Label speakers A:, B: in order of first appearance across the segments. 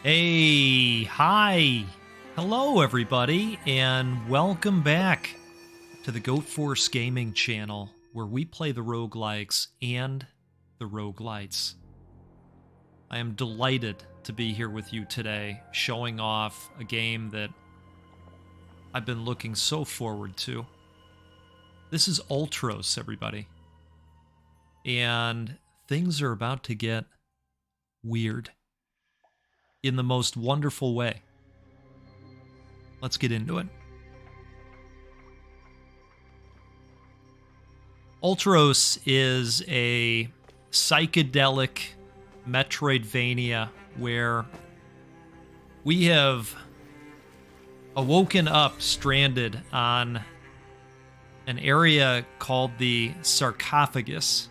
A: Hey, hi. Hello, everybody, and welcome back to the Goat Force Gaming channel, where we play the roguelikes and the roguelites. I am delighted to be here with you today, showing off a game that I've been looking so forward to. This is Ultros, everybody. And things are about to get weird in the most wonderful way. Let's get into it. Ultros is a psychedelic Metroidvania where we have awoken up stranded on an area called the Sarcophagus.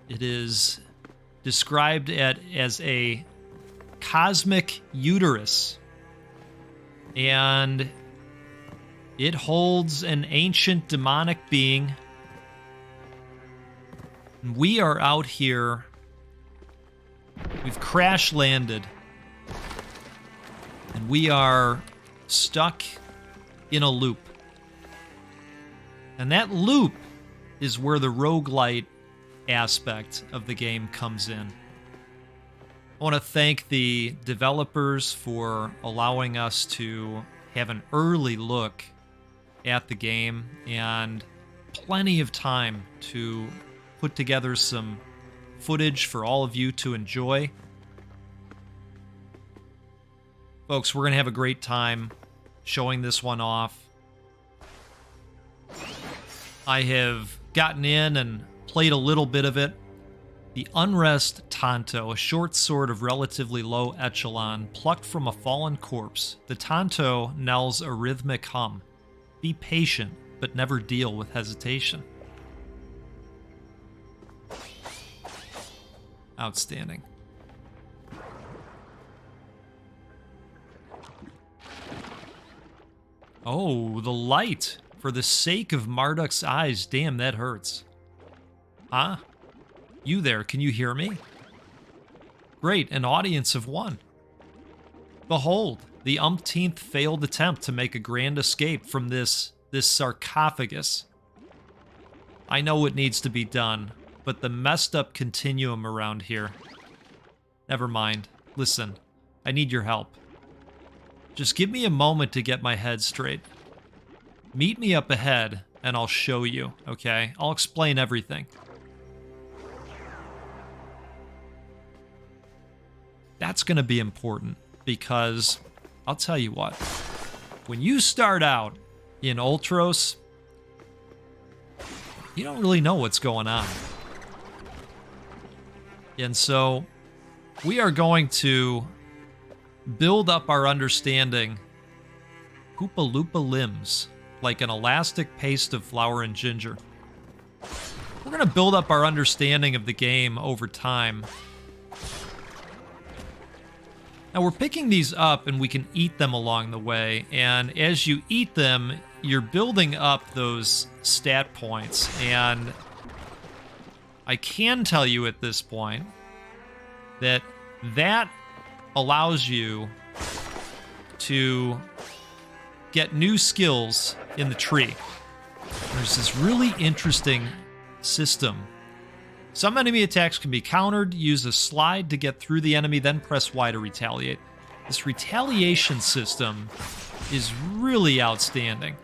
A: It is described as a cosmic uterus, and it holds an ancient demonic being. We are out here. We've crash landed, and we are stuck in a loop. And that loop is where the roguelite aspect of the game comes in. I want to thank the developers for allowing us to have an early look at the game and plenty of time to put together some footage for all of you to enjoy. Folks, we're going to have a great time showing this one off. I have gotten in and played a little bit of it. The Unrest Tanto, a short sword of relatively low echelon, plucked from a fallen corpse. The Tanto knells a rhythmic hum. Be patient, but never deal with hesitation. Outstanding. Oh, the light. For the sake of Marduk's eyes, damn, that hurts. Huh? You there, can you hear me? Great, an audience of one. Behold, the umpteenth failed attempt to make a grand escape from this sarcophagus. I know what needs to be done, but the messed up continuum around here. Never mind. Listen, I need your help. Just give me a moment to get my head straight. Meet me up ahead, and I'll show you, okay? I'll explain everything. That's going to be important, because I'll tell you what. When you start out in Ultros, you don't really know what's going on. And so we are going to build up our understanding Hoopa Loopa limbs, like an elastic paste of flour and ginger. We're going to build up our understanding of the game over time. Now, we're picking these up, and we can eat them along the way, and as you eat them, you're building up those stat points, and I can tell you at this point that allows you to get new skills in the tree. There's this really interesting system. Some enemy attacks can be countered. Use a slide to get through the enemy, then press Y to retaliate. This retaliation system is really outstanding.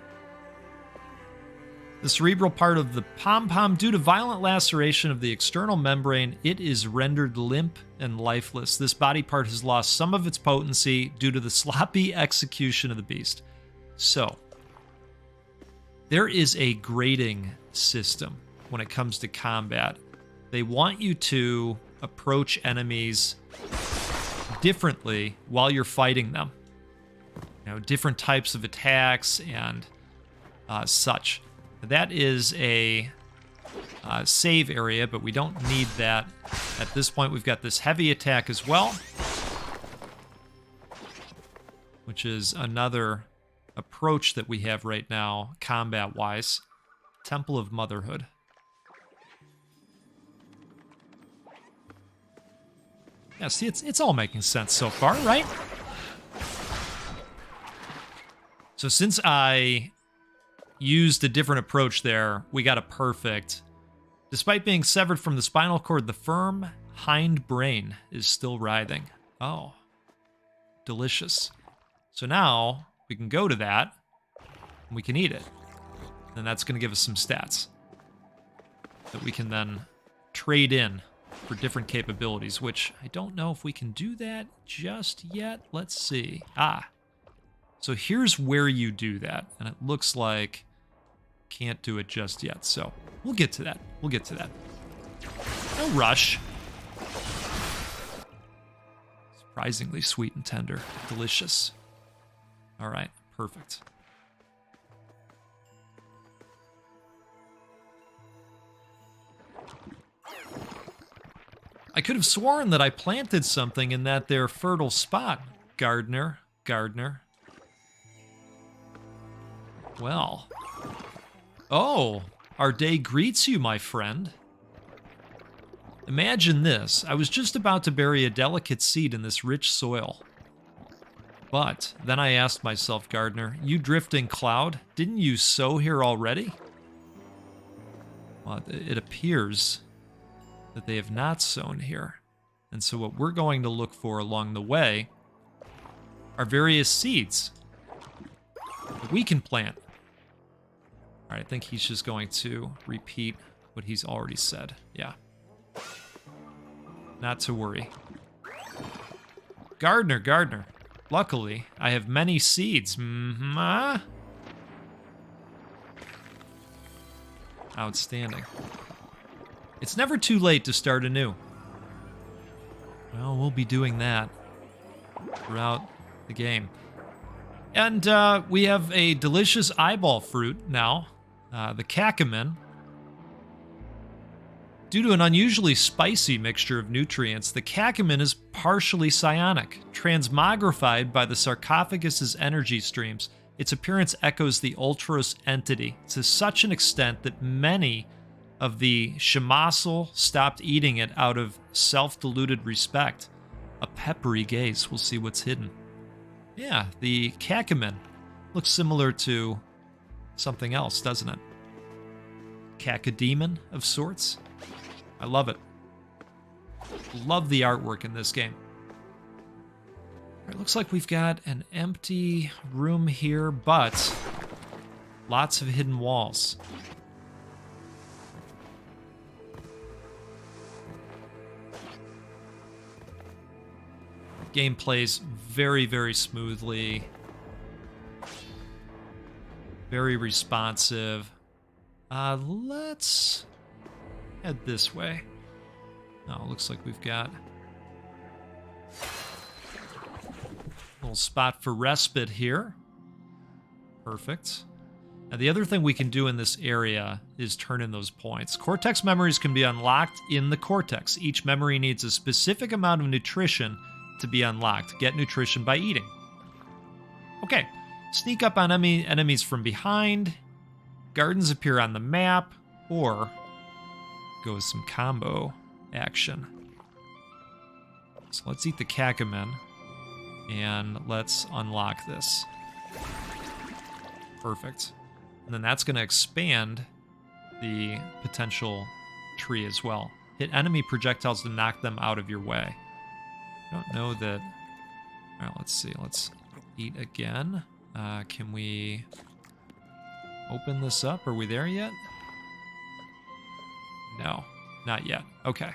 A: The cerebral part of the pom-pom, due to violent laceration of the external membrane, it is rendered limp and lifeless. This body part has lost some of its potency due to the sloppy execution of the beast. So, there is a grading system when it comes to combat. They want you to approach enemies differently while you're fighting them. You know, different types of attacks and such. That is a save area, but we don't need that. At this point, we've got this heavy attack as well, which is another approach that we have right now, combat-wise. Temple of Motherhood. Yeah, see, it's all making sense so far, right? So since I used a different approach there, we got a perfect. Despite being severed from the spinal cord, the firm hind brain is still writhing. Oh, delicious. So now we can go to that and we can eat it. And that's going to give us some stats that we can then trade in for different capabilities, which I don't know if we can do that just yet. Let's see. So here's where you do that. And it looks like can't do it just yet. So we'll get to that. We'll get to that. No rush. Surprisingly sweet and tender. Delicious. All right, perfect. I could have sworn that I planted something in that there fertile spot, gardener. Well. Oh, our day greets you, my friend. Imagine this. I was just about to bury a delicate seed in this rich soil. But then I asked myself, gardener, you drifting cloud, didn't you sow here already? Well, it appears that they have not sown here. And so what we're going to look for along the way are various seeds that we can plant. All right, I think he's just going to repeat what he's already said. Yeah. Not to worry. Gardener. Luckily, I have many seeds. Outstanding. It's never too late to start anew. Well, we'll be doing that throughout the game. And we have a delicious eyeball fruit now, the cacamin. Due to an unusually spicy mixture of nutrients, the cacamin is partially psionic, transmogrified by the sarcophagus's energy streams. Its appearance echoes the Ultros entity to such an extent that many of the Shemasul stopped eating it out of self-deluded respect. A peppery gaze will see what's hidden. Yeah, the cacamin looks similar to something else, doesn't it? Cacodemon of sorts. I love it. Love the artwork in this game. All right, looks like we've got an empty room here, but lots of hidden walls. Game plays very, very smoothly. Very responsive. Let's head this way. Oh, looks like we've got a little spot for respite here. Perfect. Now, the other thing we can do in this area is turn in those points. Cortex memories can be unlocked in the cortex. Each memory needs a specific amount of nutrition to be unlocked. Get nutrition by eating. Okay. Sneak up on enemies from behind. Gardens appear on the map. Or go with some combo action. So let's eat the cacamin. And let's unlock this. Perfect. And then that's going to expand the potential tree as well. Hit enemy projectiles to knock them out of your way. I don't know that... All right, let's see. Let's eat again. Can we open this up? Are we there yet? No, not yet. Okay.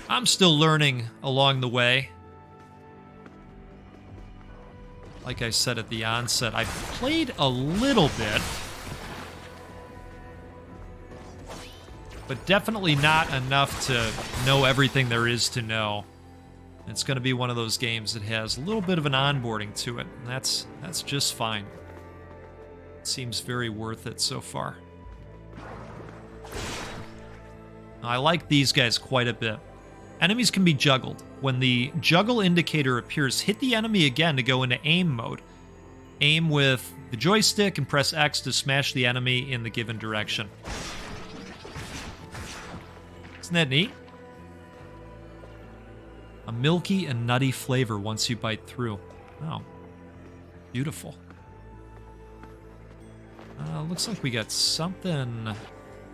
A: I'm still learning along the way. Like I said at the onset, I've played a little bit, but definitely not enough to know everything there is to know. It's going to be one of those games that has a little bit of an onboarding to it, and that's just fine. It seems very worth it so far. I like these guys quite a bit. Enemies can be juggled. When the juggle indicator appears, hit the enemy again to go into aim mode. Aim with the joystick and press X to smash the enemy in the given direction. Isn't that neat? A milky and nutty flavor once you bite through. Oh, beautiful. Looks like we got something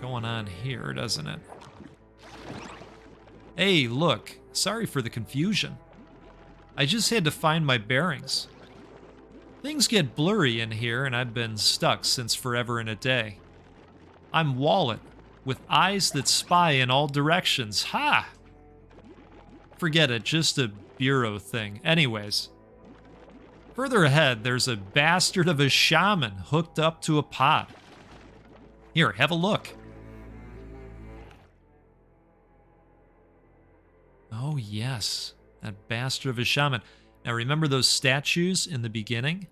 A: going on here, doesn't it? Hey, look. Sorry for the confusion. I just had to find my bearings. Things get blurry in here, and I've been stuck since forever and a day. I'm Wallet, with eyes that spy in all directions. Ha! Forget it, just a bureau thing. Anyways. Further ahead, there's a bastard of a shaman hooked up to a pod. Here, have a look. Oh, yes. That bastard of a shaman. Now, remember those statues in the beginning?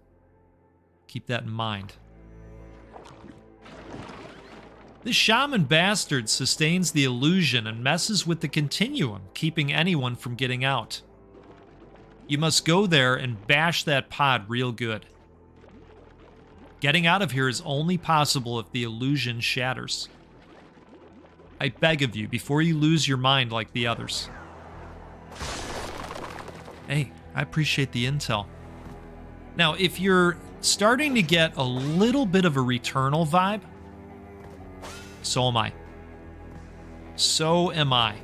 A: Keep that in mind. This shaman bastard sustains the illusion and messes with the continuum, keeping anyone from getting out. You must go there and bash that pod real good. Getting out of here is only possible if the illusion shatters. I beg of you, before you lose your mind like the others. Hey, I appreciate the intel. Now, if you're starting to get a little bit of a Returnal vibe, so am I. So am I.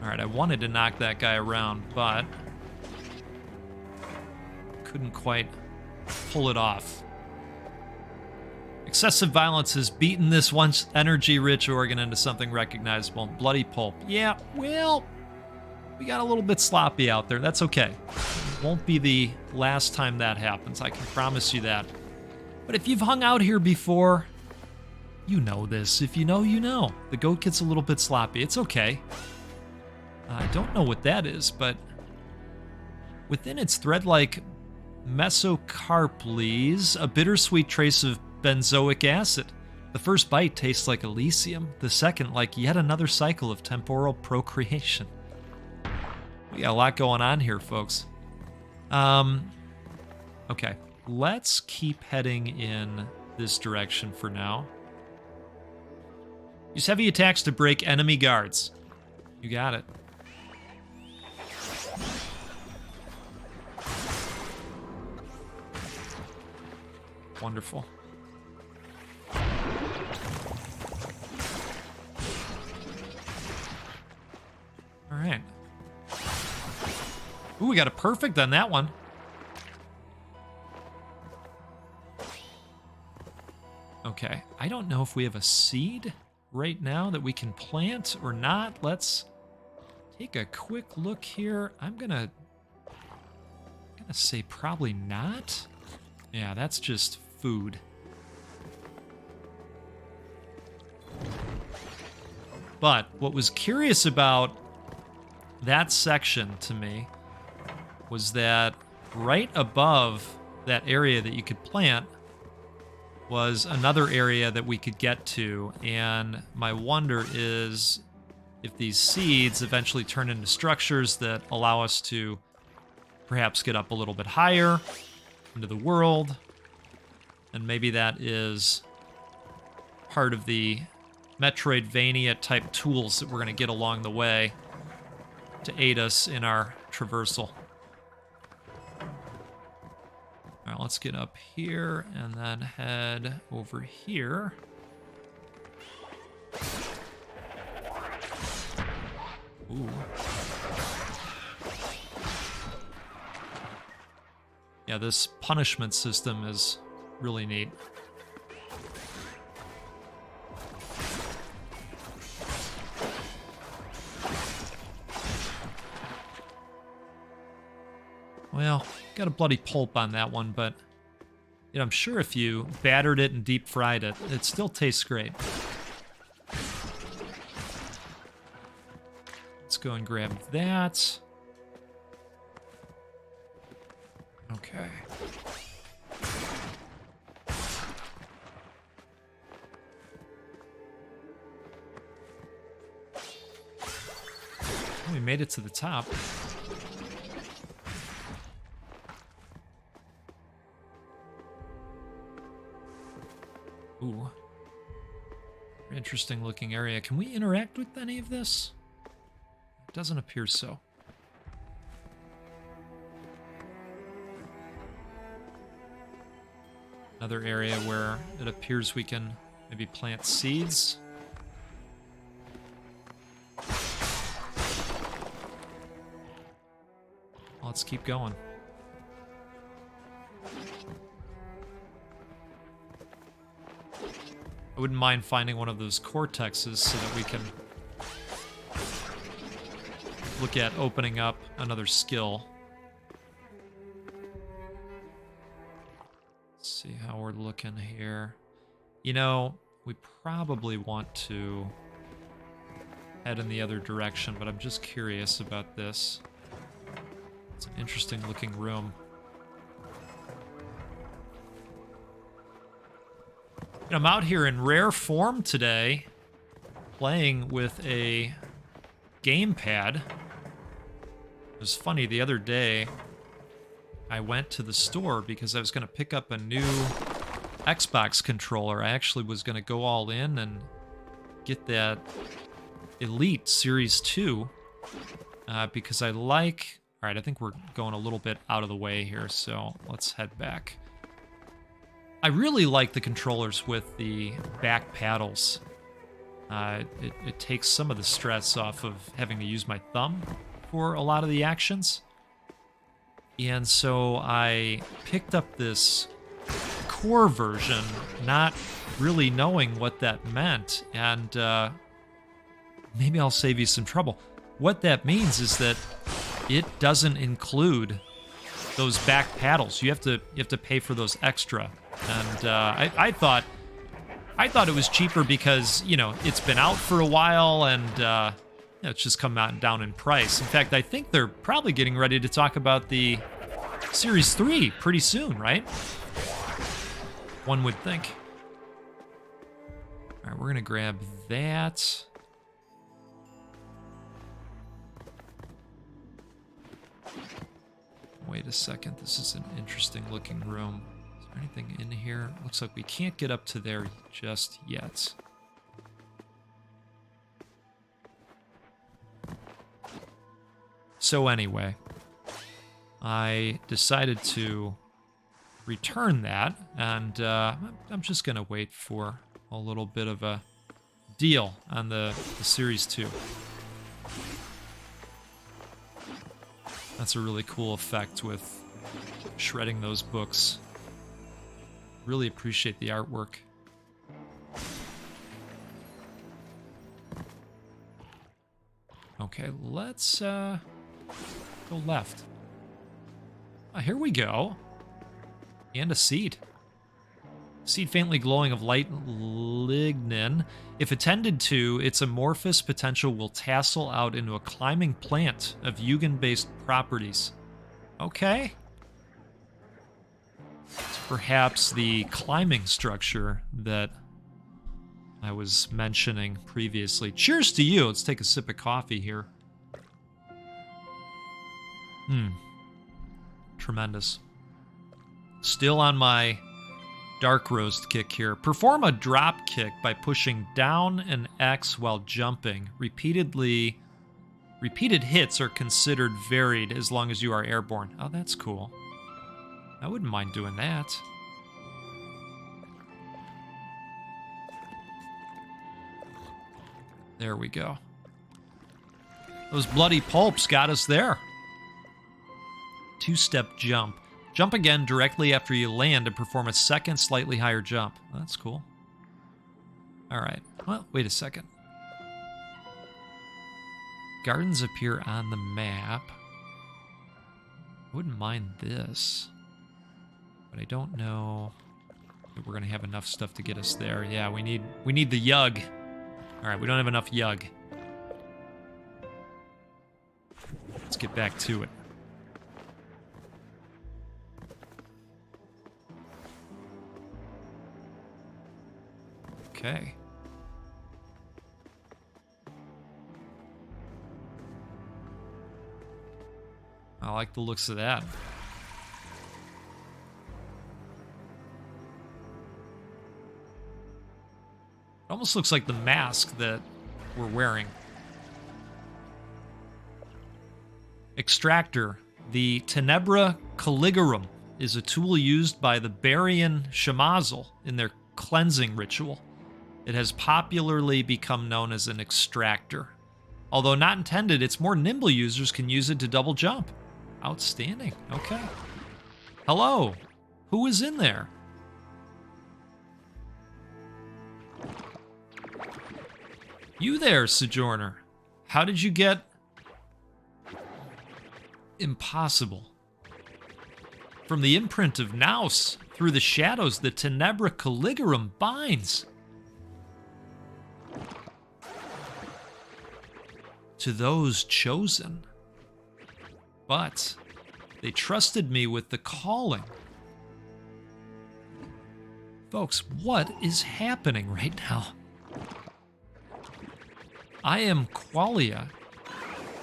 A: Alright, I wanted to knock that guy around, but couldn't quite pull it off. Excessive violence has beaten this once energy-rich organ into something recognizable. Bloody pulp. Yeah, well, we got a little bit sloppy out there. That's okay. Won't be the last time that happens. I can promise you that. But if you've hung out here before, you know this. If you know, you know. The goat gets a little bit sloppy. It's okay. I don't know what that is, but within its thread-like mesocarples, a bittersweet trace of benzoic acid. The first bite tastes like Elysium, the second like yet another cycle of temporal procreation. We got a lot going on here, folks. Okay, let's keep heading in this direction for now. Use heavy attacks to break enemy guards. You got it. Wonderful. All right. Ooh, we got a perfect on that one. Okay, I don't know if we have a seed right now that we can plant or not. Let's take a quick look here. I'm gonna say probably not. Yeah, that's just food. But what was curious about that section to me was that right above that area that you could plant was another area that we could get to, and my wonder is if these seeds eventually turn into structures that allow us to perhaps get up a little bit higher into the world, and maybe that is part of the Metroidvania type tools that we're going to get along the way to aid us in our traversal. All right, let's get up here and then head over here. Ooh. Yeah, this punishment system is really neat. Well, got a bloody pulp on that one, but you know, I'm sure if you battered it and deep fried it, it still tastes great. Let's go and grab that. Okay. We made it to the top. Ooh. Interesting looking area. Can we interact with any of this? It doesn't appear so. Another area where it appears we can maybe plant seeds. Let's keep going. I wouldn't mind finding one of those cortexes so that we can look at opening up another skill. Let's see how we're looking here. You know, we probably want to head in the other direction, but I'm just curious about this. It's an interesting looking room. I'm out here in rare form today, playing with a gamepad. It was funny, the other day, I went to the store because I was going to pick up a new Xbox controller. I actually was going to go all in and get that Elite Series 2 because I like... All right, I think we're going a little bit out of the way here, so let's head back. I really like the controllers with the back paddles. It takes some of the stress off of having to use my thumb for a lot of the actions. And so I picked up this core version, not really knowing what that meant, and maybe I'll save you some trouble. What that means is that it doesn't include those back paddles. You have to pay for those extra. And I thought it was cheaper because, you know, it's been out for a while and it's just come out down in price. In fact, I think they're probably getting ready to talk about the Series 3 pretty soon, right? One would think. All right, we're going to grab that. Wait a second, this is an interesting looking room. Is there anything in here? Looks like we can't get up to there just yet. So anyway, I decided to return that, and I'm just going to wait for a little bit of a deal on the Series 2. That's a really cool effect with shredding those books. Really appreciate the artwork. Okay, let's go left. Oh, here we go. And a seed. Seed faintly glowing of light lignin. If attended to, its amorphous potential will tassel out into a climbing plant of Yugen-based properties. Okay. It's perhaps the climbing structure that I was mentioning previously. Cheers to you. Let's take a sip of coffee here. Tremendous. Still on my dark roast kick here. Perform a drop kick by pushing down an X while jumping. Repeated hits are considered varied as long as you are airborne. Oh, that's cool. I wouldn't mind doing that. There we go. Those bloody pulps got us there. Two-step jump. Jump again directly after you land and perform a second slightly higher jump. That's cool. All right. Well, wait a second. Gardens appear on the map. I wouldn't mind this, but I don't know if we're going to have enough stuff to get us there. Yeah, we need the yug. All right, we don't have enough yug. Let's get back to it. Okay. I like the looks of that. almost looks like the mask that we're wearing. Extractor. The Tenebra Caligarum is a tool used by the Barian Shamazel in their cleansing ritual. It has popularly become known as an extractor. Although not intended, its more nimble users can use it to double jump. Outstanding. Okay. Hello. Who is in there? You there, Sojourner. How did you get... Impossible. From the imprint of Naus, through the shadows, the Tenebra Caligarum binds. To those chosen. But they trusted me with the calling. Folks, what is happening right now? I am Qualia,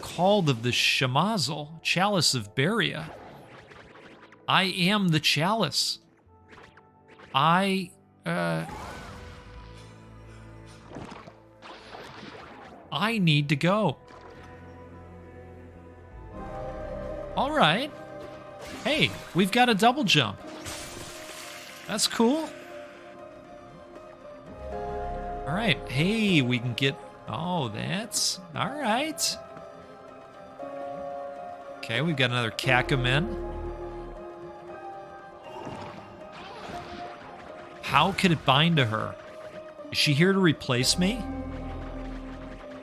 A: called of the Shamazel, Chalice of Beria. I am the Chalice. I need to go. All right. Hey, we've got a double jump. That's cool. All right. Hey, we can get... Oh, that's... All right. Okay, we've got another Kakamin. How could it bind to her? Is she here to replace me?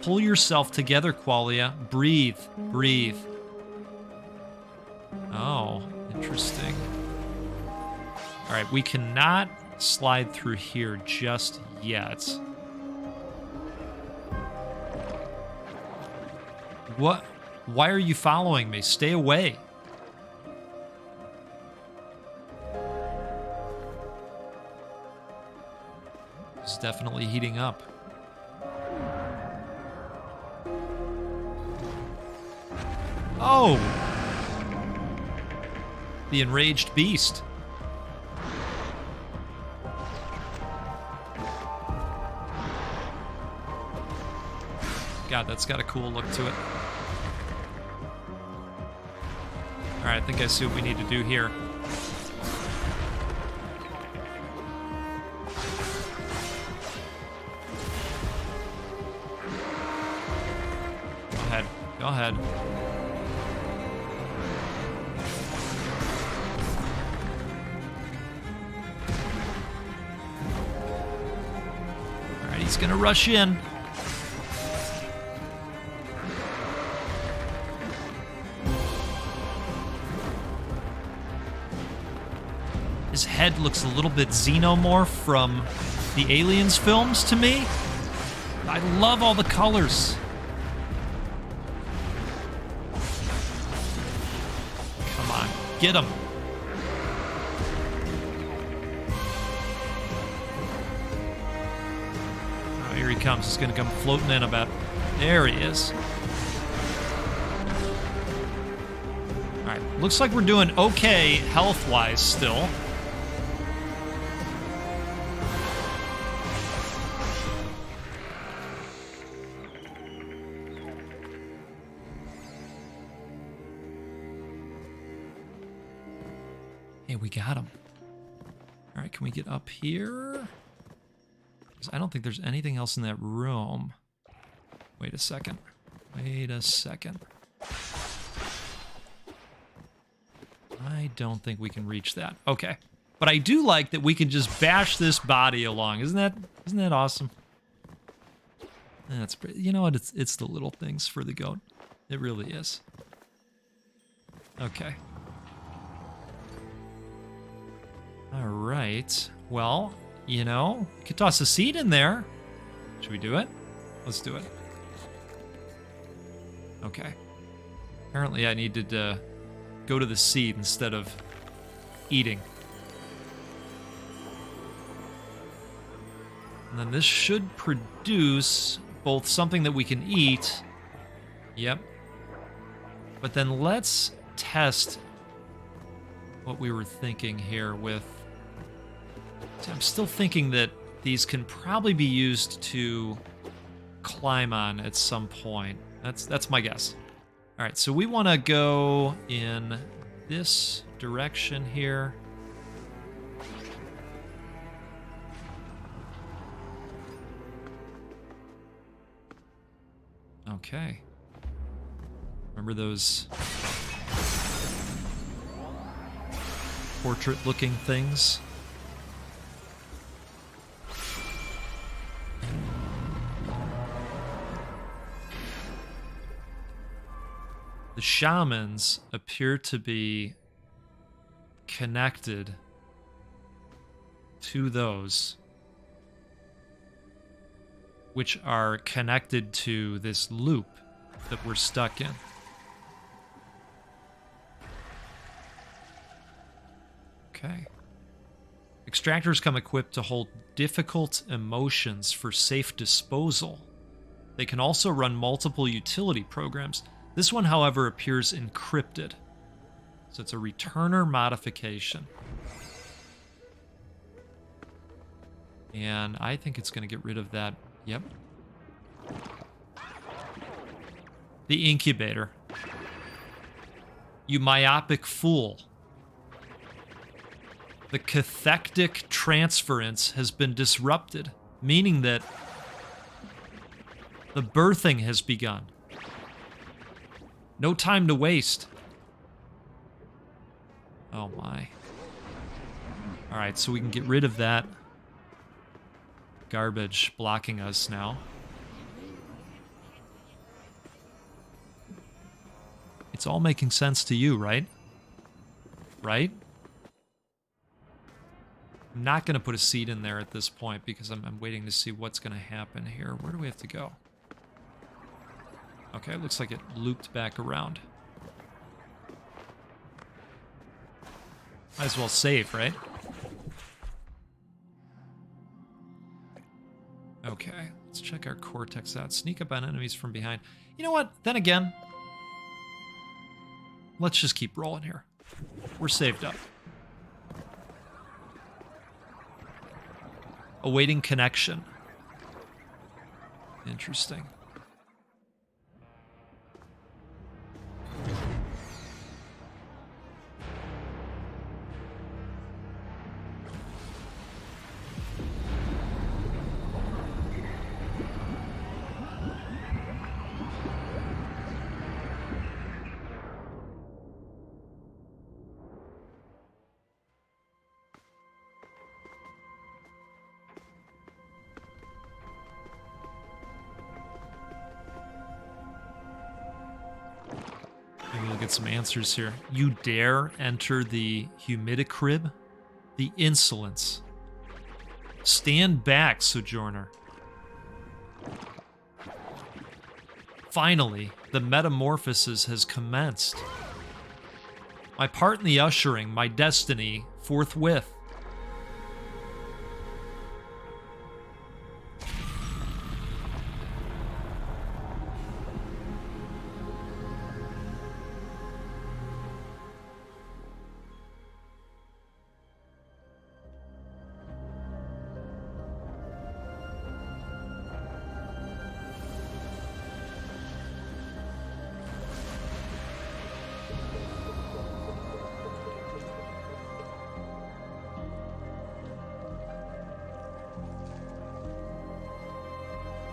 A: Pull yourself together, Qualia. Breathe. Breathe. Oh, interesting. All right, we cannot slide through here just yet. What? Why are you following me? Stay away. It's definitely heating up. Oh! The enraged beast. God, that's got a cool look to it. Alright, I think I see what we need to do here. Go ahead. Go ahead. Alright, he's gonna rush in. His head looks a little bit xenomorph from the Aliens films to me. I love all the colors. Come on, get him. Oh, here he comes. He's gonna come floating in about... There he is. All right, looks like we're doing okay health-wise still. We got him. All right, can we get up here? Because I don't think there's anything else in that room. Wait a second. Wait a second. I don't think we can reach that. Okay. But I do like that we can just bash this body along. Isn't that awesome? That's pretty, you know what? It's the little things for the goat. It really is. Okay. All right. Well, you know, you could toss a seed in there. Should we do it? Let's do it. Okay. Apparently I needed to go to the seed instead of eating. And then this should produce both something that we can eat. Yep. But then let's test what we were thinking here with... I'm still thinking that these can probably be used to climb on at some point. That's my guess. All right, so we want to go in this direction here. Okay. Remember those portrait-looking things? The shamans appear to be connected to those, which are connected to this loop that we're stuck in. Okay. Extractors come equipped to hold difficult emotions for safe disposal. They can also run multiple utility programs. This one, however, appears encrypted. So it's a returner modification. And I think it's going to get rid of that. Yep. The incubator. You myopic fool. The cathectic transference has been disrupted, meaning that the birthing has begun. No time to waste. Oh my. Alright, so we can get rid of that garbage blocking us now. It's all making sense to you, right? Right? I'm not going to put a seed in there at this point because I'm waiting to see what's going to happen here. Where do we have to go? Okay, looks like it looped back around. Might as well save, right? Okay, let's check our cortex out. Sneak up on enemies from behind. You know what? Then again, let's just keep rolling here. We're saved up. Awaiting connection. Interesting. Maybe we'll get some answers here. You dare enter the humidicrib? The insolence. Stand back, Sojourner. Finally, the metamorphosis has commenced. My part in the ushering, my destiny, forthwith.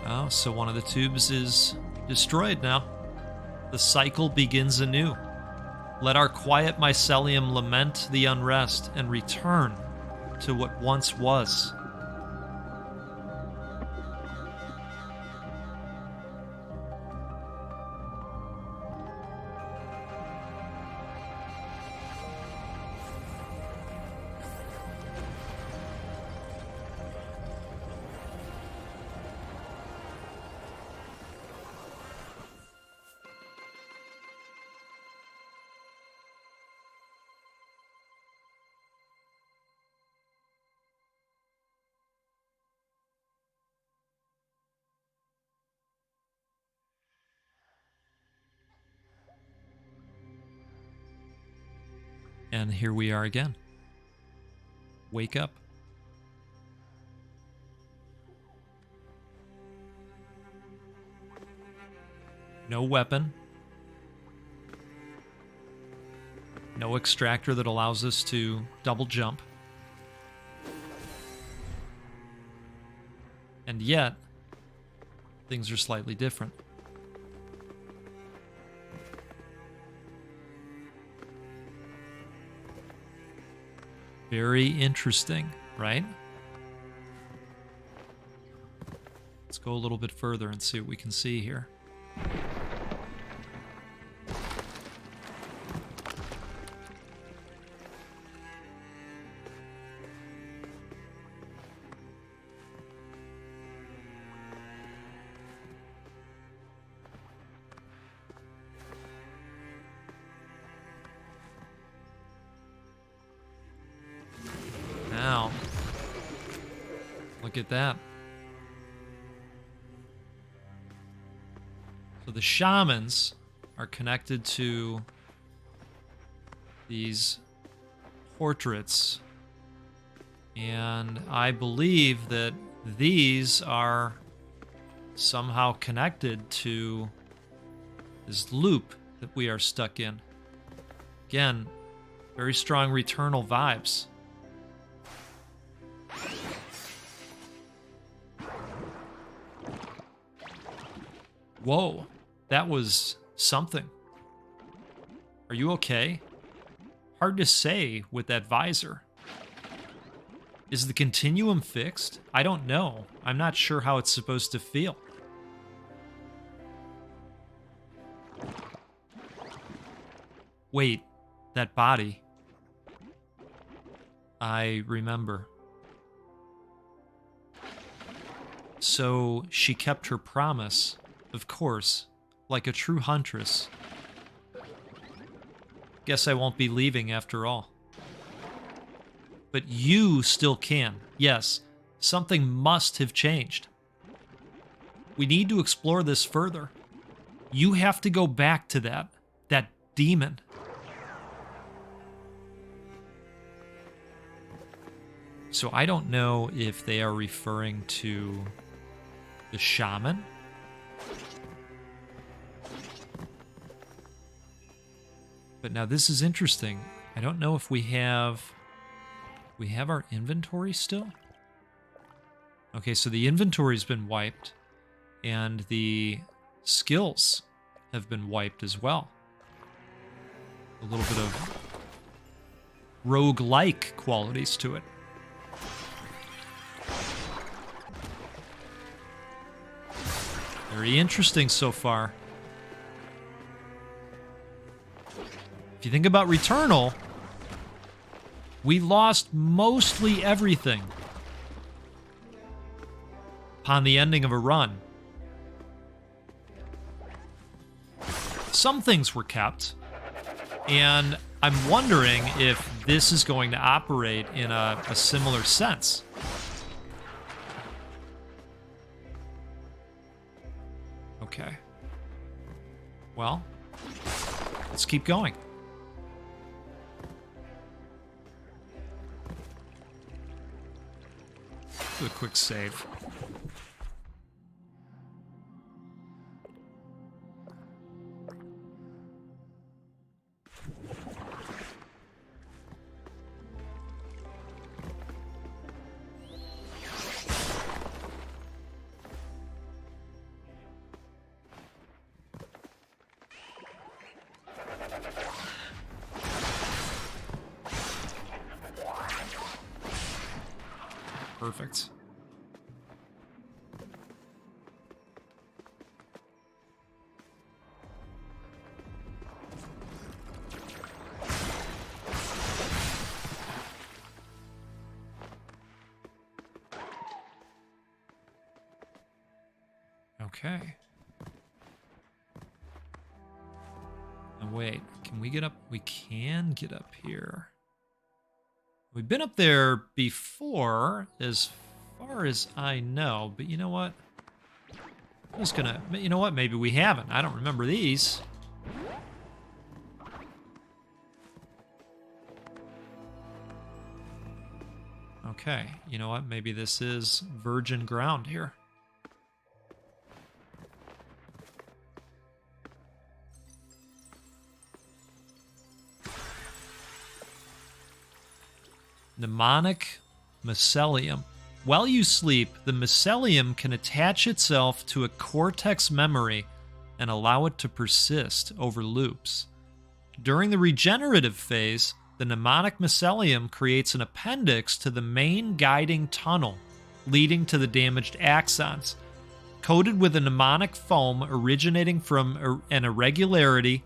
A: Oh, so one of the tubes is destroyed now. The cycle begins anew. Let our quiet mycelium lament the unrest and return to what once was. And here we are again. Wake up. No weapon. No extractor that allows us to double jump. And yet, things are slightly different. Very interesting, right? Let's go a little bit further and see what we can see here. Now, look at that. So the shamans are connected to these portraits, and I believe that these are somehow connected to this loop that we are stuck in. Again, very strong Returnal vibes. Whoa, that was something. Are you okay? Hard to say with that visor. Is the continuum fixed? I don't know. I'm not sure how it's supposed to feel. Wait, that body. I remember. So she kept her promise. Of course, like a true huntress. Guess I won't be leaving after all. But you still can. Yes, something must have changed. We need to explore this further. You have to go back to that demon. So I don't know if they are referring to the shaman. But now this is interesting. I don't know if we have our inventory still. Okay, so the inventory's been wiped, and the skills have been wiped as well. A little bit of roguelike qualities to it. Very interesting so far. If you think about Returnal, we lost mostly everything upon the ending of a run. Some things were kept, and I'm wondering if this is going to operate in a similar sense. Okay. Well, let's keep going. Do a quick save. Perfect. Okay. Now wait, can we get up? We can get up here. We've been up there before, as far as I know, but you know what? I'm just gonna, you know what? Maybe we haven't. I don't remember these. Okay, you know what? Maybe this is virgin ground here. Mnemonic mycelium. While you sleep, the mycelium can attach itself to a cortex memory and allow it to persist over loops. During the regenerative phase, the mnemonic mycelium creates an appendix to the main guiding tunnel, leading to the damaged axons. Coated with a mnemonic foam originating from an irregularity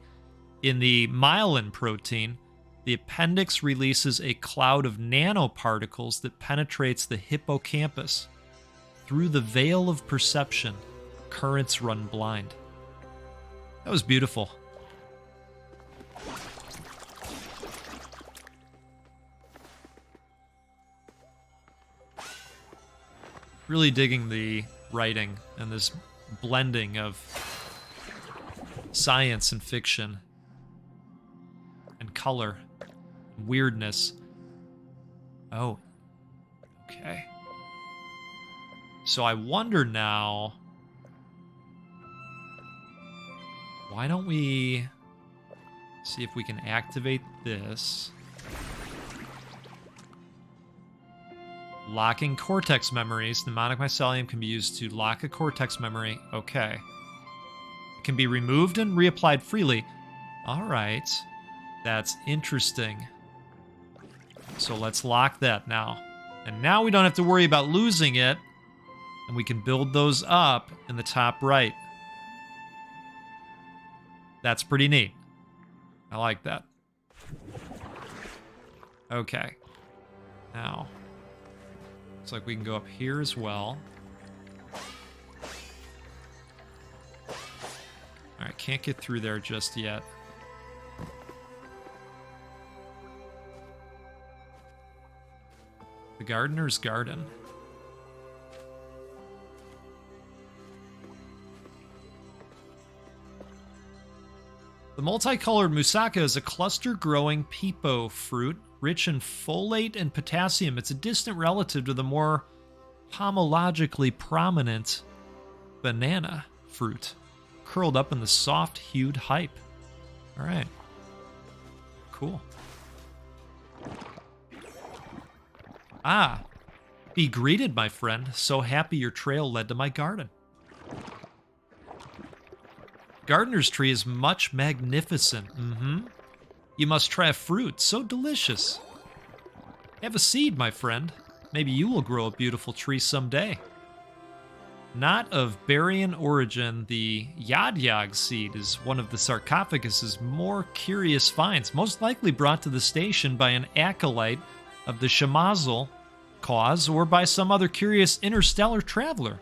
A: in the myelin protein, the appendix releases a cloud of nanoparticles that penetrates the hippocampus. Through the veil of perception, currents run blind. That was beautiful. Really digging the writing and this blending of science and fiction and color, weirdness. Oh, okay. So I wonder now, why don't we see if we can activate this? Locking cortex memories. Mnemonic mycelium can be used to lock a cortex memory. Okay. It can be removed and reapplied freely. All right. That's interesting. So let's lock that now. And now we don't have to worry about losing it. And we can build those up in the top right. That's pretty neat. I like that. Okay. Now, looks like we can go up here as well. Alright, can't get through there just yet. The gardener's garden. The multicolored moussaka is a cluster-growing pepo fruit, rich in folate and potassium. It's a distant relative to the more homologically prominent banana fruit, curled up in the soft-hued hype. All right. Cool. Ah, be greeted, my friend. So happy your trail led to my garden. Gardener's tree is much magnificent. You must try a fruit so delicious. Have a seed, my friend. Maybe you will grow a beautiful tree someday. Not of Barian origin, the Yad-Yag seed is one of the Sarcophagus's more curious finds, most likely brought to the station by an acolyte of the Shamazel cause or by some other curious interstellar traveler.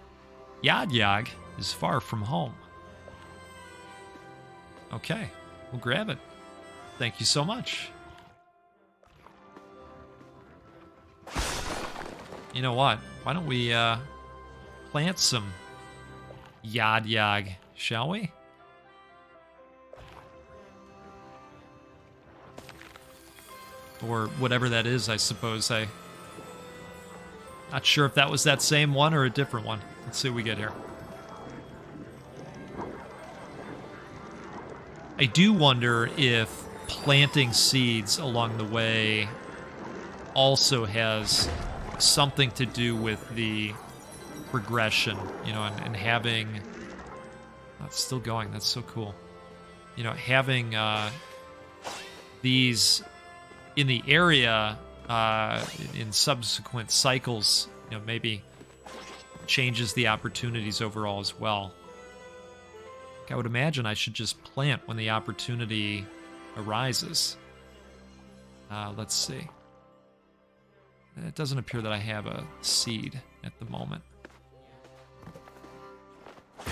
A: Yad-Yag is far from home. Okay, we'll grab it. Thank you so much. You know what? Why don't we plant some Yad-Yag, shall we? Or whatever that is, I suppose. I'm not sure if that was that same one or a different one. Let's see what we get here. I do wonder if planting seeds along the way also has something to do with the progression, you know, and having... Oh, it's still going. That's so cool. You know, having these in the area in subsequent cycles, you know, maybe changes the opportunities overall as well. I would imagine I should just plant when the opportunity arises. Let's see. It doesn't appear that I have a seed at the moment. A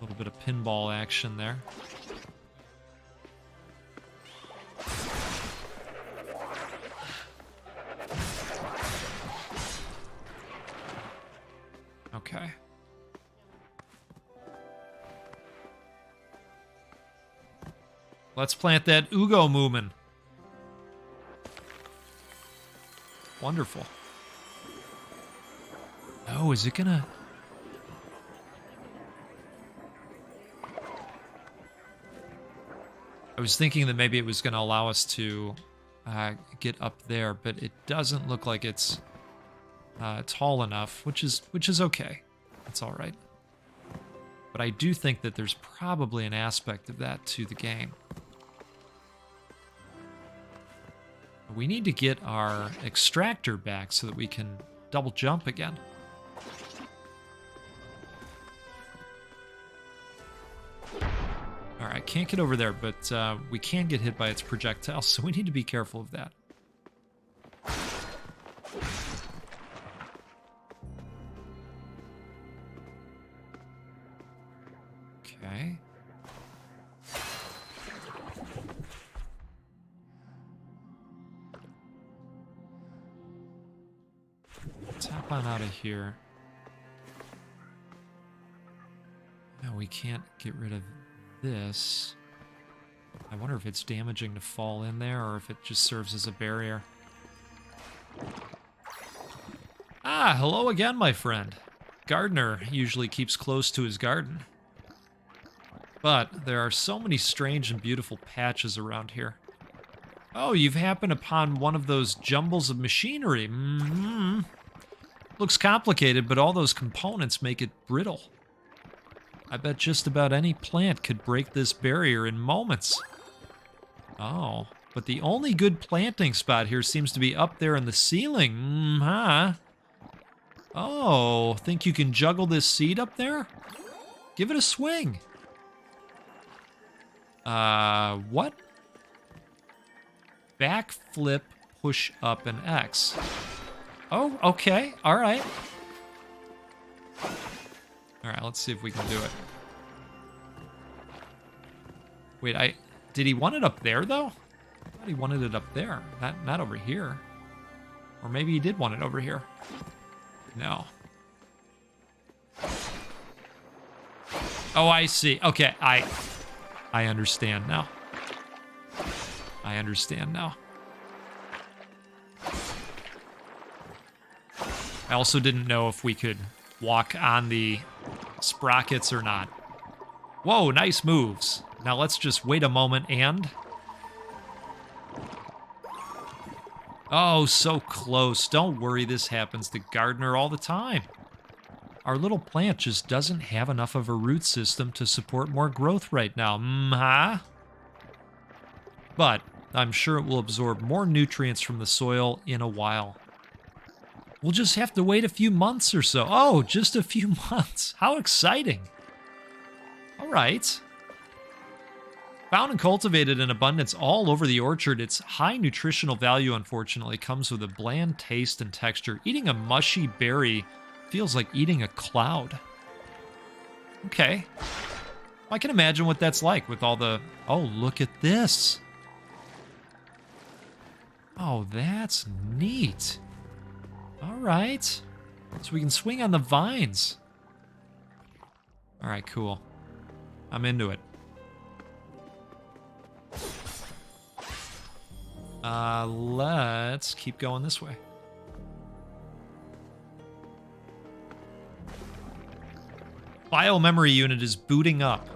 A: little bit of pinball action there. Okay. Let's plant that Ugo Moomin. Wonderful. Oh, is it gonna... I was thinking that maybe it was going to allow us to get up there, but it doesn't look like it's tall enough, which is okay. That's all right. But I do think that there's probably an aspect of that to the game. We need to get our extractor back so that we can double jump again. All right, can't get over there, but we can get hit by its projectiles, so we need to be careful of that. Okay. Let's hop on out of here. No, we can't get rid of this. I wonder if it's damaging to fall in there or if it just serves as a barrier. Ah, hello again, my friend. Gardener usually keeps close to his garden. But there are so many strange and beautiful patches around here. Oh, you've happened upon one of those jumbles of machinery. Mm-hmm. Looks complicated, but all those components make it brittle. I bet just about any plant could break this barrier in moments. Oh, but the only good planting spot here seems to be up there in the ceiling. Huh? Oh, think you can juggle this seed up there? Give it a swing. What? Backflip, push up, and X. Oh, okay. All right. All right, let's see if we can do it. Wait, did he want it up there, though? I thought he wanted it up there, not over here. Or maybe he did want it over here. No. Oh, I see. Okay, I understand now. I understand now. I also didn't know if we could walk on the sprockets or not. Whoa, nice moves. Now let's just wait a moment and... Oh, so close. Don't worry, this happens to Gardener all the time. Our little plant just doesn't have enough of a root system to support more growth right now. Huh? But I'm sure it will absorb more nutrients from the soil in a while. We'll just have to wait a few months or so. Oh, just a few months. How exciting. All right. Found and cultivated in abundance all over the orchard, its high nutritional value, unfortunately, comes with a bland taste and texture. Eating a mushy berry feels like eating a cloud. Okay. I can imagine what that's like with all the... Oh, look at this. Oh, that's neat. All right. So we can swing on the vines. All right, cool. I'm into it. Let's keep going this way. Biomemory unit is booting up.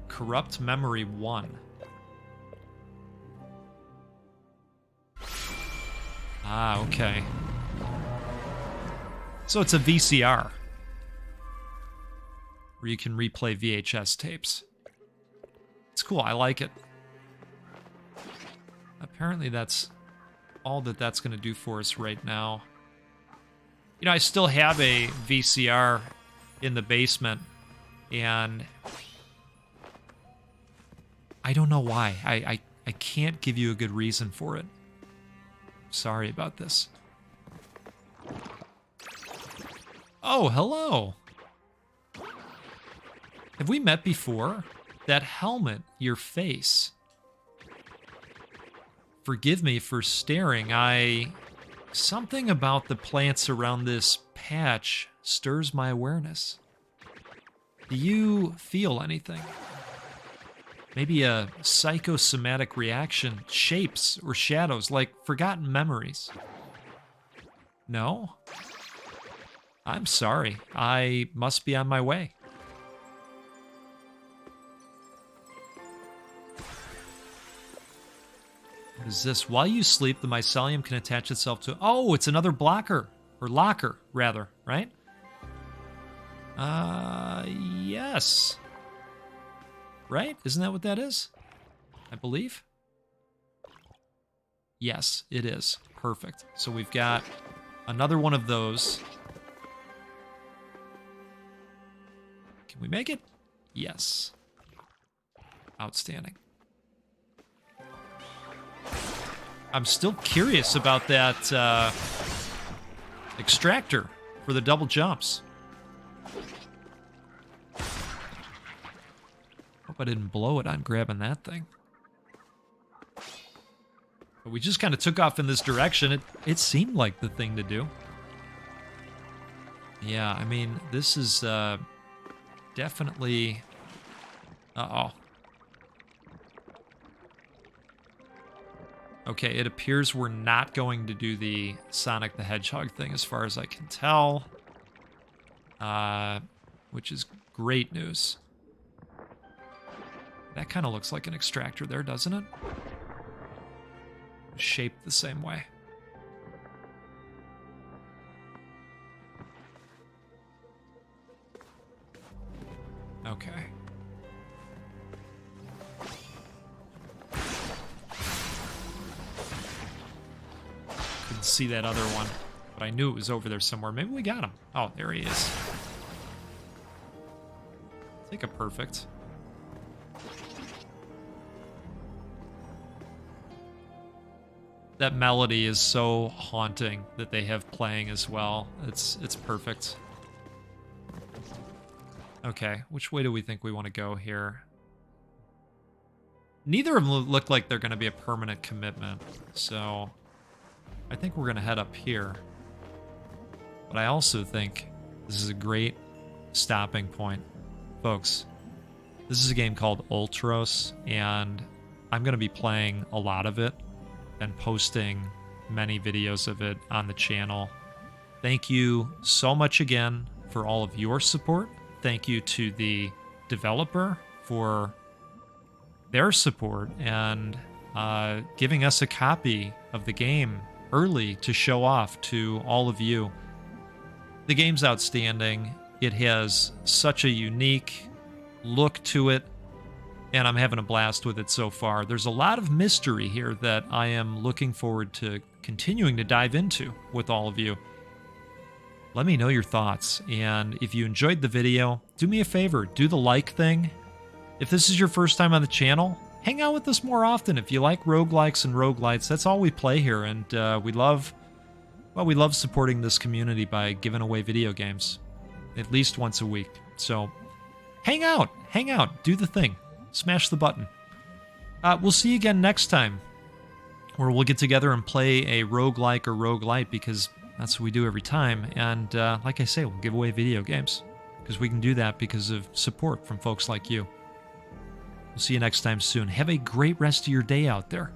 A: Corrupt memory 1. Ah, okay. So it's a VCR where you can replay VHS tapes. It's cool, I like it. Apparently that's all that's going to do for us right now. You know, I still have a VCR in the basement, and I don't know why. I can't give you a good reason for it. Sorry about this. Oh, hello. Have we met before? That helmet, your face. Forgive me for staring. Something about the plants around this patch stirs my awareness. Do you feel anything? Maybe a psychosomatic reaction, shapes or shadows, like forgotten memories. No? I'm sorry. I must be on my way. is this? While you sleep, the mycelium can attach itself to... Oh, it's another blocker. Or locker, rather, right? Yes. Right? Isn't that what that is? I believe. Yes, it is. Perfect. So we've got another one of those. Can we make it? Yes. Outstanding. I'm still curious about that extractor for the double jumps. Hope I didn't blow it on grabbing that thing. But we just kind of took off in this direction. It seemed like the thing to do. Yeah, I mean, this is definitely... Uh-oh. Okay, it appears we're not going to do the Sonic the Hedgehog thing as far as I can tell. Which is great news. That kind of looks like an extractor there, doesn't it? Shaped the same way. Okay. Couldn't see that other one, but I knew it was over there somewhere. Maybe we got him. Oh, there he is. Take a perfect. That melody is so haunting that they have playing as well. It's perfect. Okay, which way do we think we want to go here? Neither of them look like they're going to be a permanent commitment, so I think we're going to head up here. But I also think this is a great stopping point. Folks, this is a game called Ultros, and I'm going to be playing a lot of it and posting many videos of it on the channel. Thank you so much again for all of your support. Thank you to the developer for their support and giving us a copy of the game early to show off to all of you. The game's outstanding. It has such a unique look to it, and I'm having a blast with it so far. There's a lot of mystery here that I am looking forward to continuing to dive into with all of you. Let me know your thoughts, and if you enjoyed the video, do me a favor, do the like thing. If this is your first time on the channel, hang out with us more often. If you like roguelikes and roguelites, that's all we play here, and we love supporting this community by giving away video games at least once a week. So hang out, do the thing. Smash the button. We'll see you again next time, where we'll get together and play a roguelike or roguelite, because that's what we do every time. And like I say, we'll give away video games, because we can do that because of support from folks like you. We'll see you next time soon. Have a great rest of your day out there.